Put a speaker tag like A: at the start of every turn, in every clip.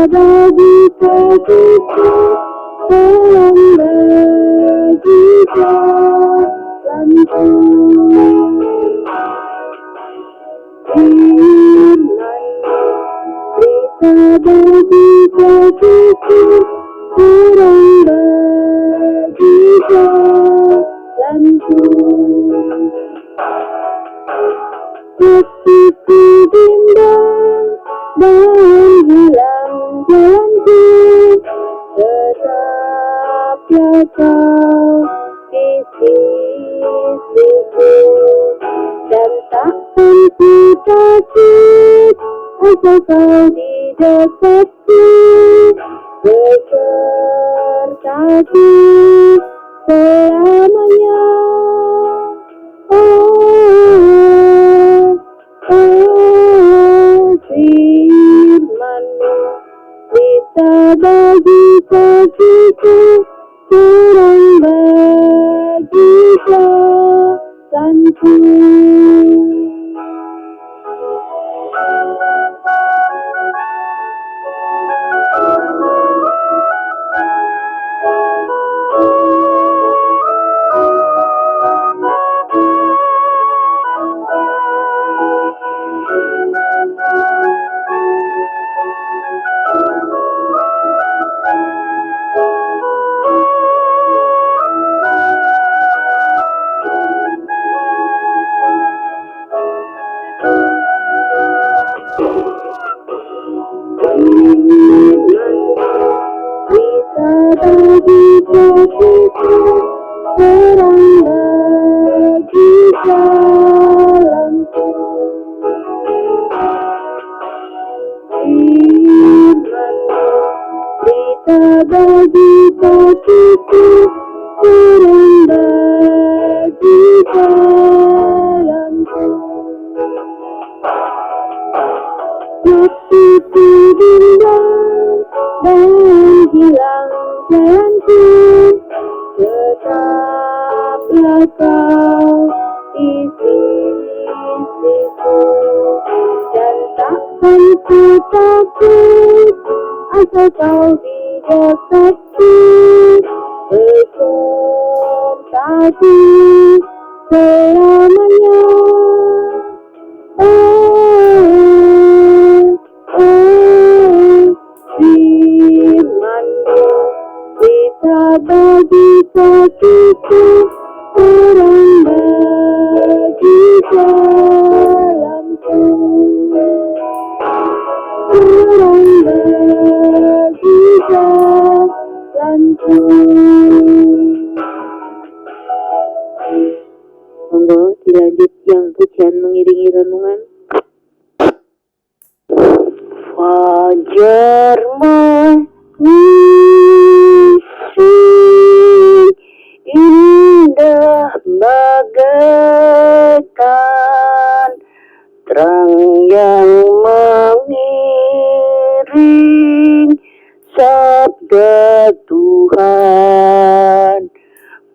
A: bagi kasihku, tolong bagi jalanku. Firman-Mu bisa bagi kasihku, tolong bagi jalanku. Hatiku bimbang dan hilang jalanku, tetaplah Kau di sisiku, dan takkan ku takut asal Kau di dekatku, besertaku selamanya. Firman-Mu bisa bagi kasihku, terang bagi jalanku. Bisa bagi kasihku, terang bagi jalanku. Firman-Mu bisa bagi kasihku, terang bagi jalanku. Hatiku bimbang dan hilang jalanku, tetaplah Kau di sisiku, dan takkan ku takut asal Kau di dekatku, besertaku selamanya. Firman-Mu bisa bagi kasihku, terang bagi jalanku, terang bagi jalanku. Monggo dilanjut yang pujian mengiringi renungan. Fajar mengisi indah bagaikan terang yang mengiring sabda Tuhan.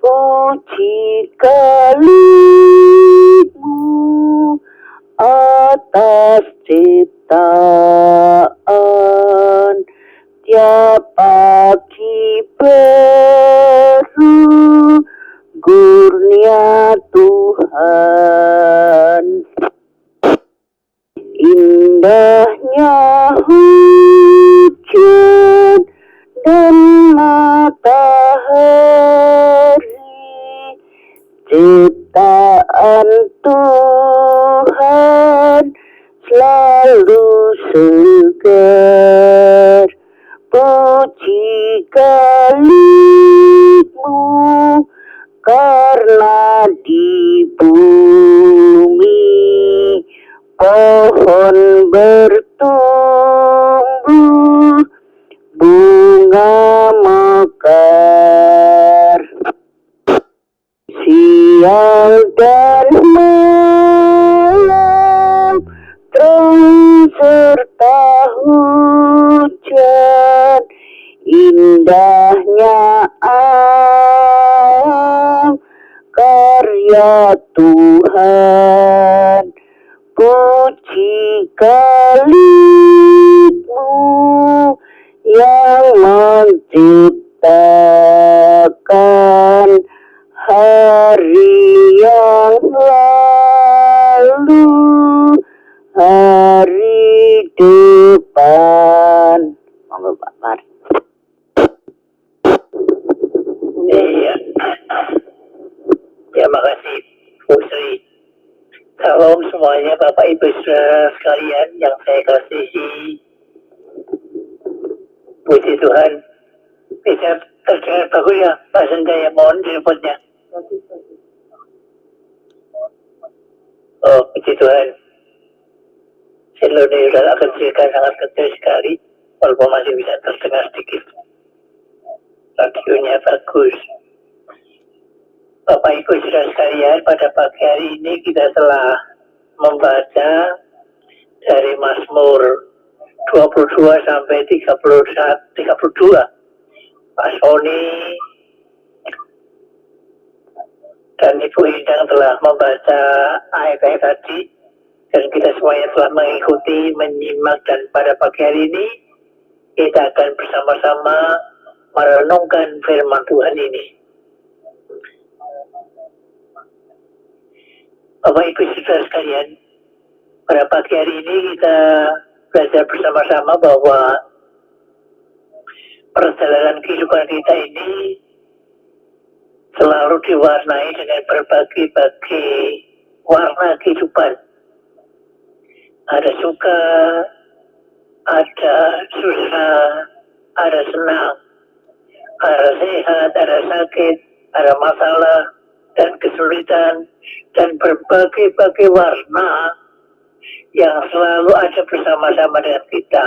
A: Puji kali-Mu atas ciptaan, tiap pagi baru kurnia Tuhan. Indahnya hujan dan matahari, ciptaan Tuhan selalu segar. Puji kali-Mu karena di bumi pohon bertumbuh, bunga mekar. Siang dan malam, terang serta hujan, indahnya alam karya Tuhan. Puji kali-Mu yang menciptakan hari yang lalu, hari depan. Monggo Pak Mar.
B: Iya. Ya, makasih Bu Sri. Salam semuanya Bapak Ibu Saudara sekalian yang saya kasihi. Puji Tuhan. Bisa terdengar bagus ya Pak Sendaya, mohon inputnya. Oh, puji Tuhan. Sinyalnya sudah akan sangat kecil sekali, walaupun masih bisa terdengar sedikit. Radionya bagus. Bapak Ibu Saudara sekalian, pada pagi hari ini kita telah membaca dari Mazmur 22 sampai 32. Pak Sony dan Ibu Hindang telah membaca ayat-ayat tadi, dan kita semuanya telah mengikuti, menyimak, dan pada pagi hari ini kita akan bersama-sama merenungkan firman Tuhan ini. Bapak Ibu Saudara sekalian, pada pagi hari ini kita belajar bersama-sama bahwa perjalanan kehidupan kita ini selalu diwarnai dengan berbagai-bagai warna kehidupan. Ada suka, ada susah, ada senang, ada sehat, ada sakit, ada masalah dan kesulitan, dan berbagai-bagai warna yang selalu ada bersama-sama dengan kita.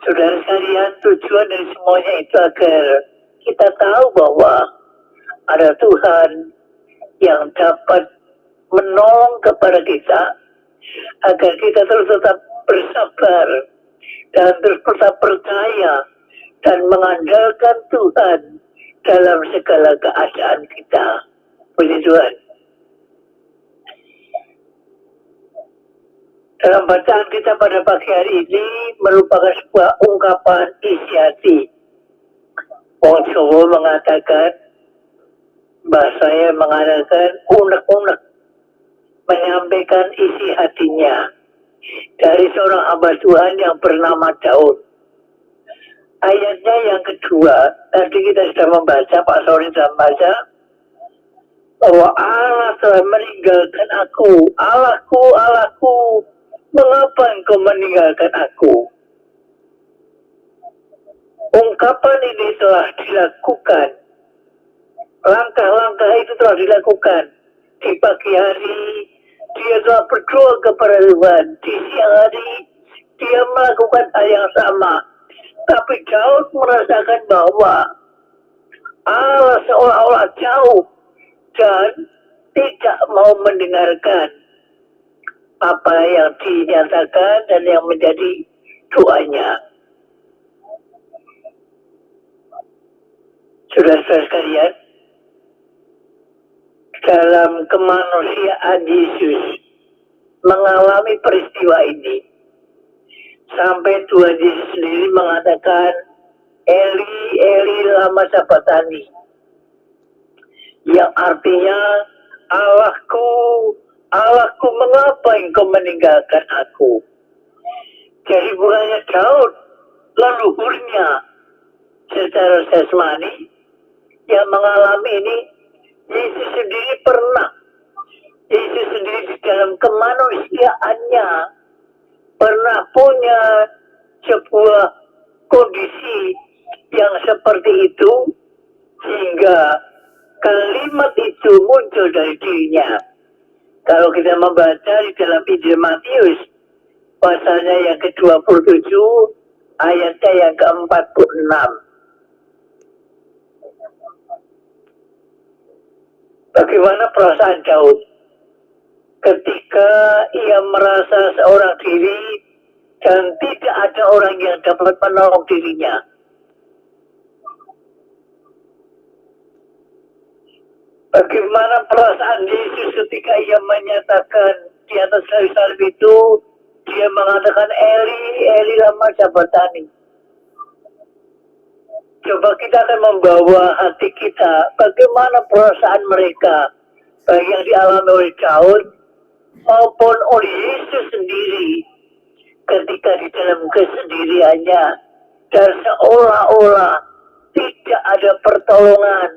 B: Saudara sekalian, tujuan dari semuanya itu agar kita tahu bahwa ada Tuhan yang dapat menolong kepada kita, agar kita terus tetap bersabar dan terus tetap percaya dan mengandalkan Tuhan dalam segala keadaan kita. Puji Tuhan. Dalam bacaan kita pada pagi hari ini merupakan sebuah ungkapan isi hati. Wong Jawa mengatakan, bahasanya mengatakan unek-unek, menyampaikan isi hatinya dari seorang hamba Tuhan yang bernama Daud. Ayatnya yang kedua, tadi kita sudah membaca, Pak Sori sudah membaca, bahwa Allah telah meninggalkan aku. Allahku, Allahku, mengapa engkau meninggalkan aku? Ungkapan ini telah dilakukan. Langkah-langkah itu telah dilakukan. Di pagi hari, dia telah berdoa kepada Tuhan. Di siang hari, dia melakukan hal yang sama. Tapi Daud merasakan bahwa Allah seolah-olah jauh dan tidak mau mendengarkan apa yang dinyatakan dan yang menjadi doanya. Saudara-saudara sekalian, dalam kemanusiaan Yesus mengalami peristiwa ini, sampai Tuhan Yesus sendiri mengatakan, Eli, Eli lama sabachthani, yang artinya, Allahku, Allahku, mengapa engkau meninggalkan aku? Jadi bukannya Daud, leluhurnya secara jasmani yang mengalami ini, Yesus sendiri pernah. Yesus sendiri di dalam kemanusiaannya pernah punya sebuah kondisi yang seperti itu, sehingga kalimat itu muncul dari dirinya. Kalau kita membaca di dalam Injil Matius, pasalnya yang ke-27, ayatnya yang ke-46. Bagaimana perasaan Daud ketika ia merasa seorang diri dan tidak ada orang yang dapat menolong dirinya? Bagaimana perasaan Yesus ketika ia menyatakan di atas kayu salib itu, dia mengatakan, Eli, Eli lama sabachthani. Coba kita akan membawa hati kita, bagaimana perasaan mereka, baik yang dialami oleh Daud maupun oleh Yesus sendiri ketika di dalam kesendiriannya dan seolah-olah tidak ada pertolongan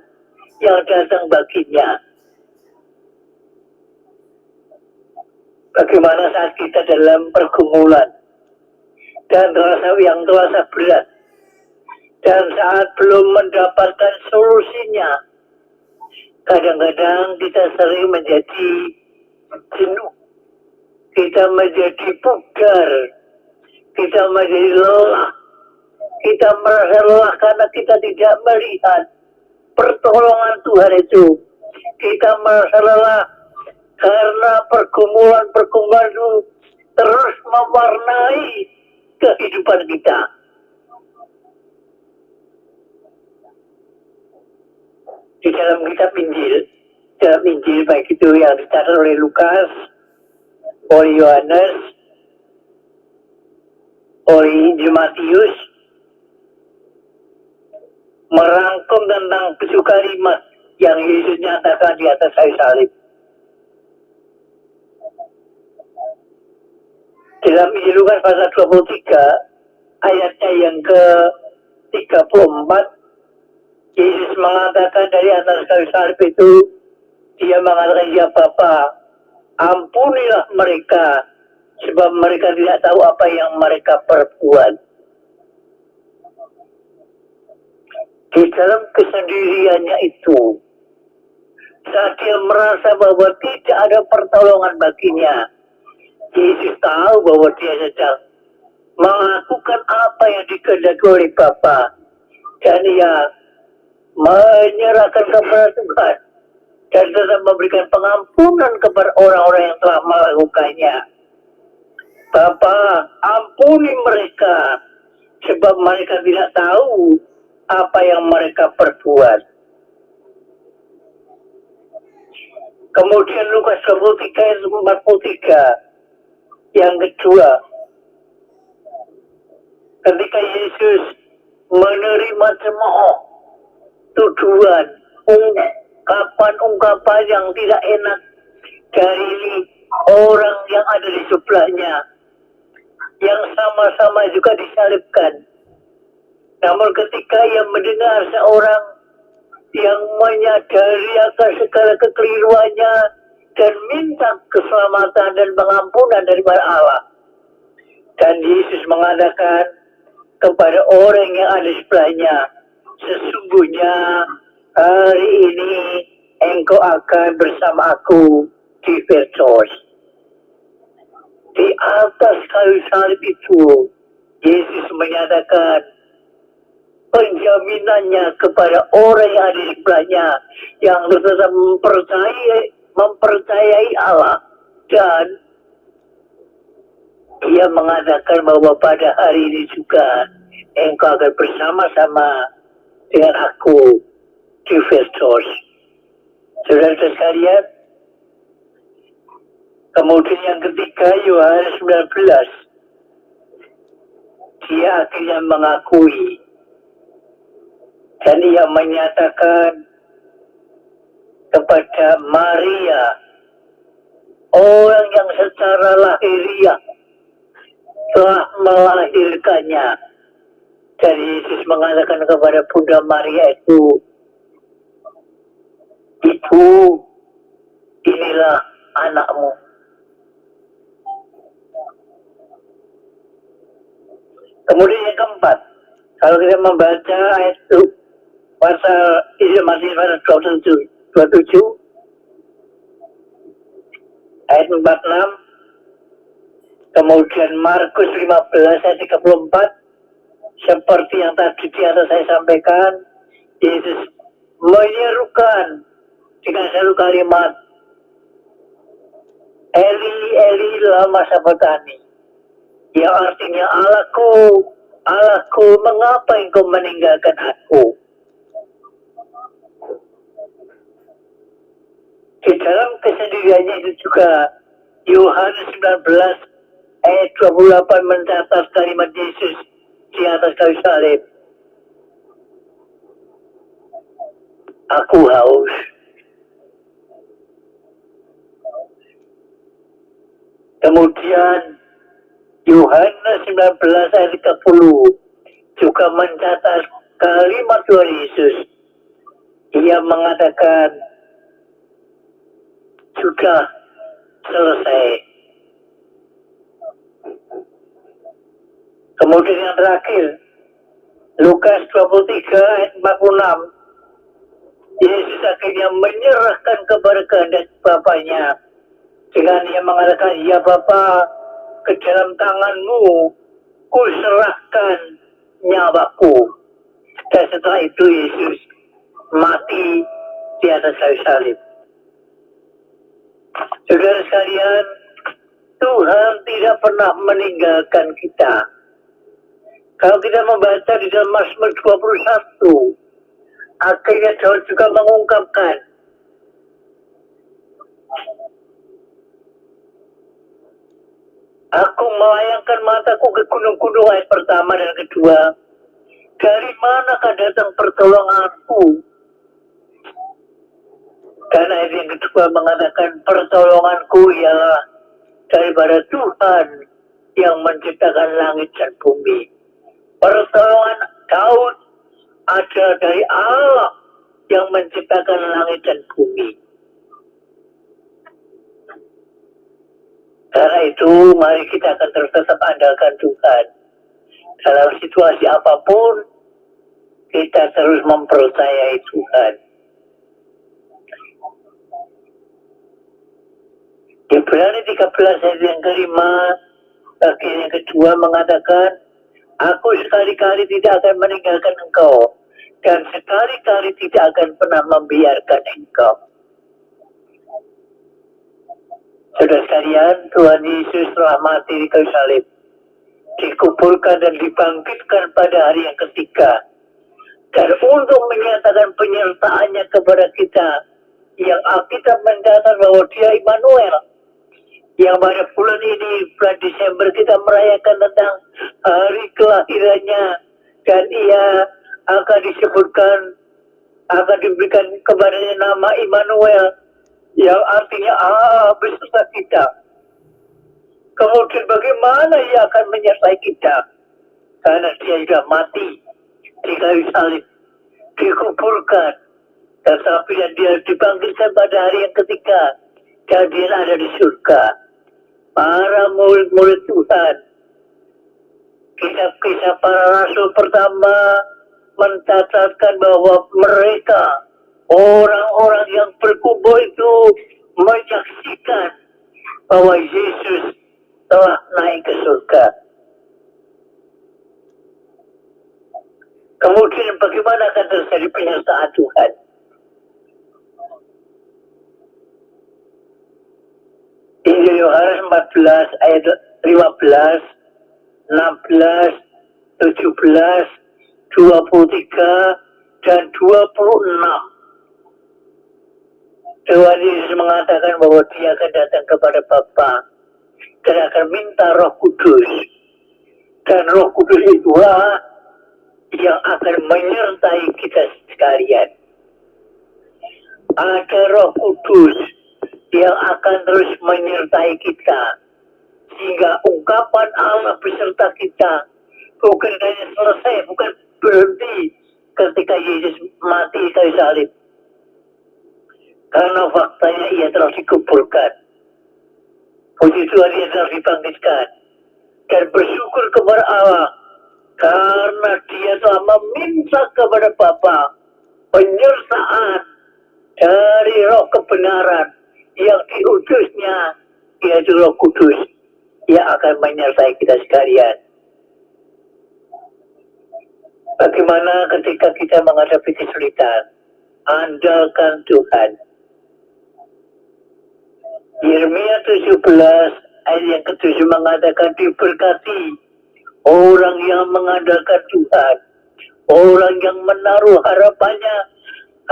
B: yang datang baginya. Bagaimana saat kita dalam pergumulan dan terasa berat dan saat belum mendapatkan solusinya, kadang-kadang kita sering menjadi jenuh, kita menjadi pudar, kita menjadi lelah, kita merasa lelah karena kita tidak melihat pertolongan Tuhan itu. Kita merasa lelah karena pergumulan-pergumulan itu terus mewarnai kehidupan kita. Di dalam kitab Injil baik itu yang dicatat oleh Lukas, oleh Yohanes, oleh Injil Matius, merangkum tentang kalimat yang Yesus nyatakan di atas kayu salib. Dalam Injil Lukas pasal 23, ayatnya yang ke-34, Yesus mengatakan dari atas kayu salib itu, dia mengatakan, ya Bapa, ampunilah mereka, sebab mereka tidak tahu apa yang mereka perbuat. Di dalam kesendiriannya itu, saat dia merasa bahwa tidak ada pertolongan baginya, Yesus tahu bahwa dia sedang melakukan apa yang dikehendaki oleh Bapa, dan ia menyerahkan kepada Tuhan dan tetap memberikan pengampunan kepada orang-orang yang telah melakukannya. Bapa, ampuni mereka, sebab mereka tidak tahu apa yang mereka perbuat. Kemudian Lukas 23 ayat 43 yang kedua, ketika Yesus menerima cemooh, tuduhan, ungkapan yang tidak enak dari orang yang ada di sebelahnya, yang sama-sama juga disalibkan. Namun ketika ia mendengar seorang yang menyadari akan segala kekeliruannya dan minta keselamatan dan pengampunan daripada Allah, dan Yesus mengatakan kepada orang yang ada di sebelahnya, sesungguhnya hari ini engkau akan bersama aku di Firdaus. Di atas kayu salib itu, Yesus menyatakan penjaminannya kepada orang yang ada di sebelahnya, yang tetap mempercayai Allah, dan ia mengatakan bahwa pada hari ini juga engkau akan bersama-sama dengan aku di Firdaus. Saudara sekalian, kemudian yang ketiga, Yohanes 19, dia akhirnya mengakui dan ia menyatakan kepada Maria, orang yang secara lahiriah telah melahirkannya. Dan Yesus mengatakan kepada Bunda Maria itu, Ibu, inilah anakmu. Kemudian yang keempat, kalau kita membaca ayat itu, pasal Injil Matius pasal 27, ayat 46, kemudian Markus 15 ayat 34, seperti yang tadi di atas saya sampaikan, Yesus menyerukan dengan satu kalimat, Eli, Eli, lama sabachthani, yang artinya Allahku, Allahku, mengapa engkau meninggalkan aku? Di dalam kesendiriannya itu juga Yohanes 19 ayat 28 mencatat kalimat Yesus di atas kayu salib. Aku haus. Kemudian Yohanes 19 ayat 30 juga mencatat kalimat Tuhan Yesus. Ia mengatakan, sudah selesai. Kemudian yang terakhir, Lukas 23 ayat 46, Yesus akhirnya menyerahkan kepada kehendak Bapaknya dengan ia mengatakan, ya Bapa, ke dalam tanganmu ku serahkan nyawaku. Dan setelah itu Yesus mati di atas kayu salib. Saudara sekalian, Tuhan tidak pernah meninggalkan kita. Kalau kita membaca di dalam Mazmur 21, akhirnya Daud juga mengungkapkan, aku melayangkan mataku ke gunung-gunung, ayat pertama dan kedua. Dari manakah datang pertolonganku? Dan ayat yang kedua mengatakan, pertolonganku ialah daripada Tuhan yang menciptakan langit dan bumi. Pertolongan Daud ada dari Allah yang menciptakan langit dan bumi. Karena itu, mari kita akan terus tetap andalkan Tuhan. Dalam situasi apapun, kita terus mempercayai Tuhan. Ibrani 13 ayat yang kelima, bagian yang kedua mengatakan, aku sekali-kali tidak akan meninggalkan engkau, dan sekali-kali tidak akan pernah membiarkan engkau. Saudara sekalian, Tuhan Yesus telah mati di kayu salib, dikuburkan dan dibangkitkan pada hari yang ketiga. Dan untuk menyatakan penyertaannya kepada kita, yang Alkitab mencatat bahwa dia Immanuel, yang pada bulan ini, bulan Desember, kita merayakan tentang hari kelahirannya, dan ia akan disebutkan, akan diberikan kepadanya nama Immanuel, yang artinya Allah beserta kita. Kemudian bagaimana ia akan menyertai kita? Karena dia sudah mati di kayu salib, dikuburkan, tetapi dia dibangkitkan pada hari yang ketiga, dan dia ada di surga. Para murid-murid Tuhan, kisah-kisah para rasul pertama mencatatkan bahwa mereka, orang-orang yang berkumpul itu, menyaksikan bahwa Yesus telah naik ke surga. Kemudian bagaimana akan terjadi penyertaan Tuhan? Injil Yohanes 14 ayat 15, 16, 17, 23, dan 26. Tuhan Yesus mengatakan bahwa dia akan datang kepada Bapa dan akan minta Roh Kudus. Dan Roh Kudus itulah yang akan menyertai kita sekalian. Ada Roh Kudus yang akan terus menyertai kita, sehingga ungkapan Allah beserta kita bukan hanya selesai, bukan berhenti ketika Yesus mati di kayu salib, karena faktanya ia telah dikuburkan. Puji Tuhan, ia telah dibangkitkan, dan bersyukur kepada Allah karena dia telah meminta kepada Bapa penyertaan dari Roh kebenaran yang diutusnya, yaitu Roh Kudus, yang akan menyertai kita sekalian. Bagaimana ketika kita menghadapi kesulitan? Andalkan Tuhan. Yeremia 17 ayat yang ke-7 mengatakan, diberkati orang yang mengandalkan Tuhan, orang yang menaruh harapannya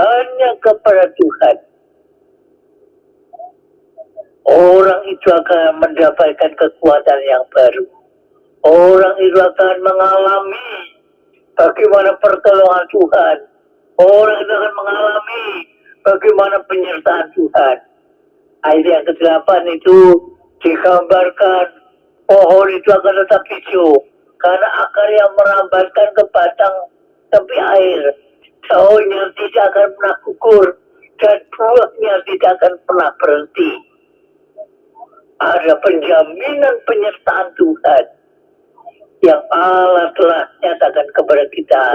B: hanya kepada Tuhan. Orang itu akan mendapatkan kekuatan yang baru. Orang itu akan mengalami bagaimana pertolongan Tuhan orang itu akan mengalami bagaimana penyertaan Tuhan. Ayat yang ke-8 itu digambarkan pohon itu akan tetap hijau karena akar yang merambatkan ke batang tepi air. Daunnya tidak akan pernah gugur dan buahnya tidak akan pernah berhenti. Ada penjaminan penyertaan Tuhan yang Allah telah nyatakan kepada kita.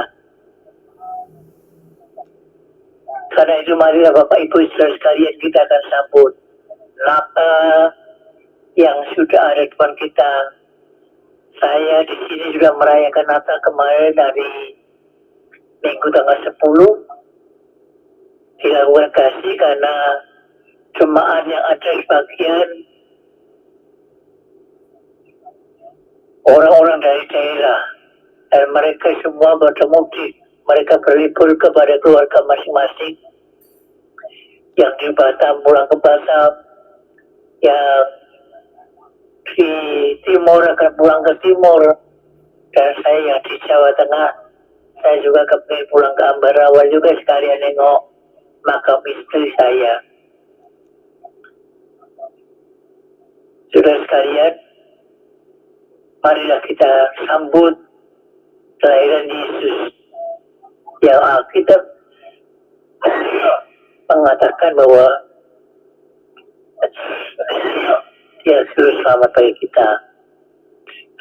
B: Karena itu marilah Bapak Ibu saudara sekalian, kita akan sambut Natal yang sudah ada depan kita. Saya di sini juga merayakan Natal kemarin dari Minggu tanggal 10. Dilakukan kasih karena jemaat yang ada di bagian orang-orang dari daerah dan mereka semua bertemu di mereka berlibur kepada keluarga masing-masing. Yang di Batam pulang ke Batam, yang di Timur akan pulang ke Timur, dan saya yang di Jawa Tengah, saya juga kepingin pulang ke Ambarawa juga sekalian nengok makam istri saya. Sudah sekalian, marilah kita sambut kelahiran Yesus yang Alkitab mengatakan bahwa dia sudah selamat bagi kita.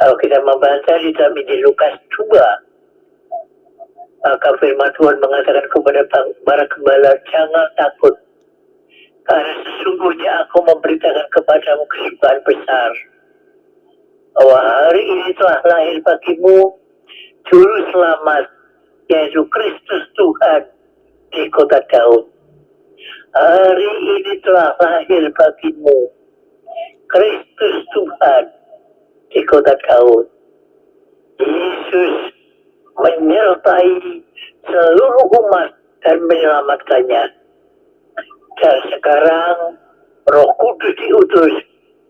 B: Kalau kita membaca di dalam Injil Lukas 2, maka firman Tuhan mengatakan kepada para gembala, jangan takut, karena sesungguhnya aku memberitakan kepadamu kesukaan besar, bahwa hari ini telah lahir bagimu Juru Selamat, yaitu Kristus Tuhan di kota Daud. Hari ini telah lahir bagimu Kristus Tuhan di kota Daud. Yesus menyertai seluruh umat dan menyelamatkannya. Dan sekarang Roh Kudus diutus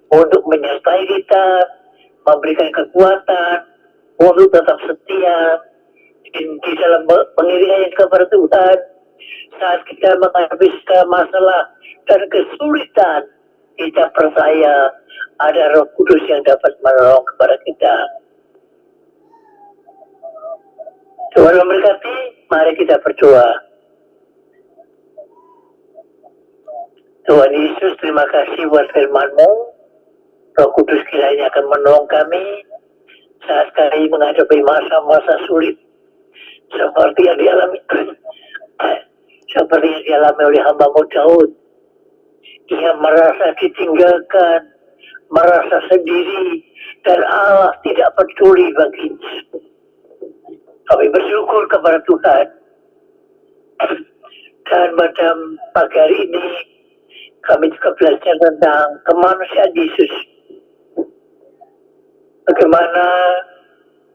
B: untuk menyertai kita, memberikan kekuatan untuk tetap setia di dalam pengiringan kepada Tuhan saat kita menghadapi segala masalah dan kesulitan. Kita percaya ada Roh Kudus yang dapat menolong kepada kita. Tuhan memberkati, mari kita berdoa. Tuhan Yesus, terima kasih buat firman-Mu. Roh Kudus kiranya akan menolong kami saat kami menghadapi masa-masa sulit seperti yang dialami oleh hamba-Mu Daud. Ia merasa ditinggalkan, merasa sendiri, dan Allah tidak peduli baginya. Kami bersyukur kepada Tuhan. Dan pada pagi hari ini, kami juga belajar tentang kemanusiaan Yesus. Bagaimana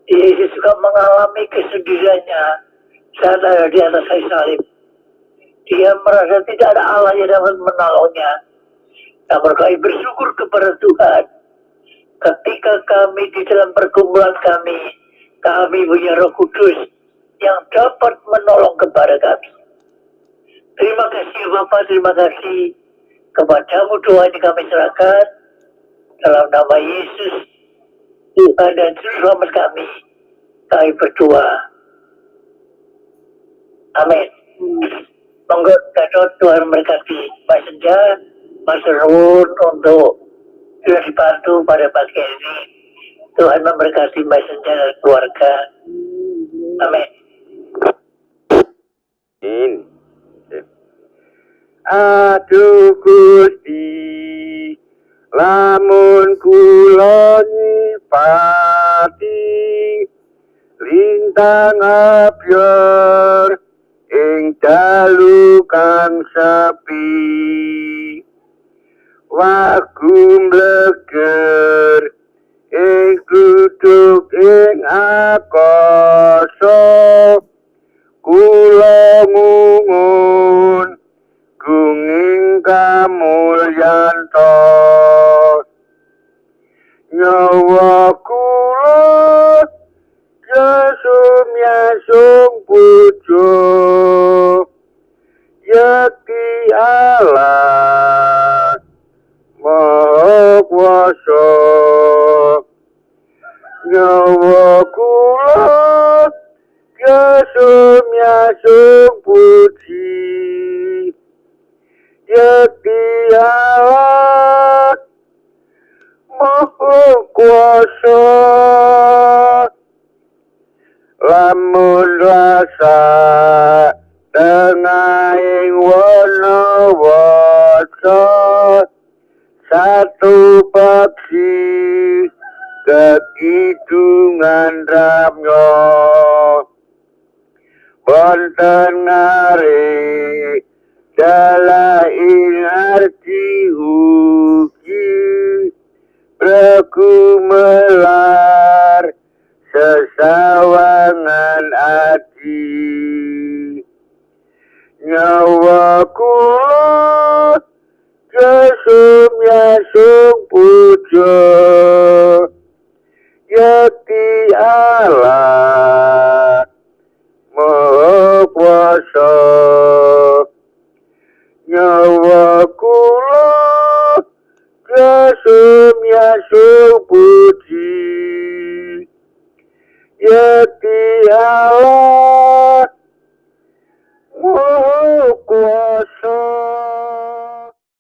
B: Yesus juga mengalami kesendiriannya saat ada di atas kayu salib. Dia merasa tidak ada Allah yang dapat menolongnya. Namun kami bersyukur kepada Tuhan. Ketika kami di dalam pergumulan kami punya Roh Kudus yang dapat menolong kepada kami. Terima kasih Bapak, terima kasih kepadamu doa yang kami serahkan. Dalam nama Yesus, Tuhan dan Juru Selamat kami berdoa. Amin. Monggo dapat Tuhan memberkati Mas Senja, Mas Rawun untuk sudah dibantu pada pagi ini. Tuhan memberkati Mas Senja dan keluarga. Amin.
C: Aduh Gusti, lamun kula nyipati lintang abyor ing dalu kang sepi, wagu mbleger ing duduk ing akasa, kula ngungun gunging kamulyanto, nyawa kula, yasum pujo nyawa kula kesumyasung puji Yakti Allah Maha Kuasa lamun rasa tengahing wana wasa satu paksi kekidungan ramyo bonten ngare dalaing arti ugi bergumelar sesawangan ati nyawa kula kesumyasung puja Yakti Allah Maha Kuasa nyawa kula kesumyasung puji Yakti Allah